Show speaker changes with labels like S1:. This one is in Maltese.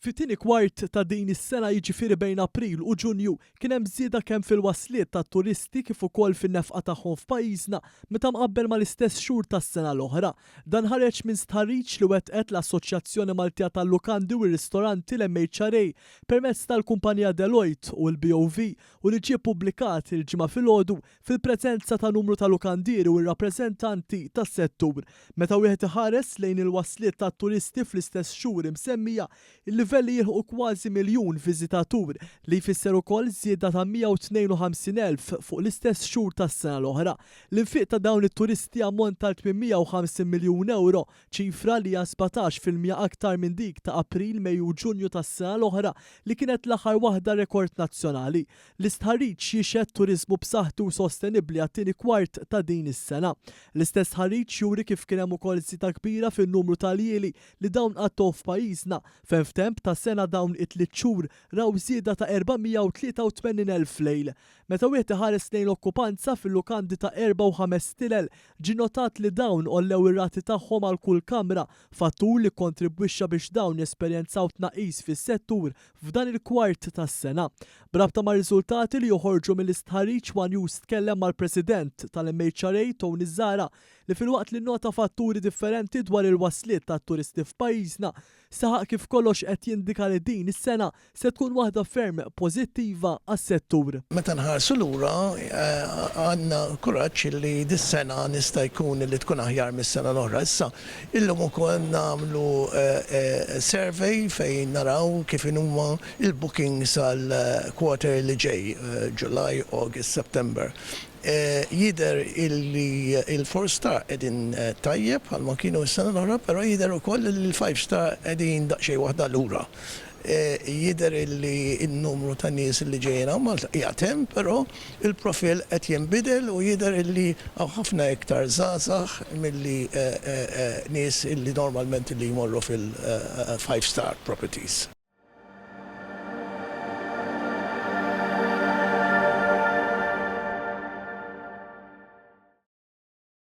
S1: Fit-tieni kwart ta' din is-sena jiġifieri bejn April u Ġunju kien hemm żieda kemm fil-wasliet tat-turisti kif ukoll fin-nefqa tagħhom f'pajjiżna meta mqabbel mal-istess xhur tas-sena l-oħra. Dan ħareġ minn stħarriġ li wettqet l-Assoċjazzjoni Maltija tal-Lukandi u r-Ristoranti l-MHRA permezz tal-kumpanija Deloitte u l-BOV u li ġie ppubblikat il-ġimgħa filgħodu fil-preżenza ta' numru ta' lukandieri u r-rappreżentanti tas-settur. Meta wieħed iħares lejn il-wasliet tat-turisti fl-istess xhur imsemmija, il-livelli jilħu kważi miljun viżitatur li jfisser ukoll żieda ta' 152,000 fuq l-istess xhur tas-sena l-oħra. L-infiq ta' dawn it-turisti ammont tal 850 miljun euro, ċifra li hija 17% aktar minn dik ta' April, Mejju u Ġunju tas-sena l-oħra li kienet l-aħħar waħda rekord nazzjonali. L-istħarriġ jixed turiżmu b'saħħtu sostenibbli għat-tieni kwart ta' din is-sena. L-istess ħariġ juri kif kien hemm ukoll żieda kbira fin-numru tal-jieli li dawn qattgħu f'pajjiżna fejn f'temp ta' sena dawn it-tliet xhur raw żieda ta' 483,000 lejl. Meta wieħed iħares lejn l-okkupanza fil-lukandi ta' 4 u 5 stilel ġie notat li dawn ollew ir-rati tagħhom għal kull kamra, fattur li kontribwixxa biex dawn jesperjenzaw tnaqqis fis-settur f'dan il-kwart tas-sena. Brabta ma' riżultati li joħorġu mill-istħarriġ One News tkellem mal-President tal-MHRA Tony Zara li filwaqt li nota fatturi differenti dwar il-wasliet tat-turisti f'pajjiżna saħaq kif kollox qed jindika li din is-sena se tkun waħda ferm pożittiva għas-settur.
S2: Meta nħarsu lura għandna kuraġġ li dis-sena nista' jkun li tkun aħjar mis-sena l-oħra. Issa illum ukoll nagħmlu survey fejn naraw kif huma il-bookings għal quarter li ġej, July, August, September. Jider illi il-4 star edin tajjeb għal-ma kienu s-sena l-ħra, pero jider u koll il-5 star edin daqxej wahda l-ura. Jider illi il-numru ta' nies illi ġejjena Malta jgħatem, pero il-profil qed jinbidel u jider illi ħafna iktar zazax milli nies illi normalment illi jmorru fil-5 star properties.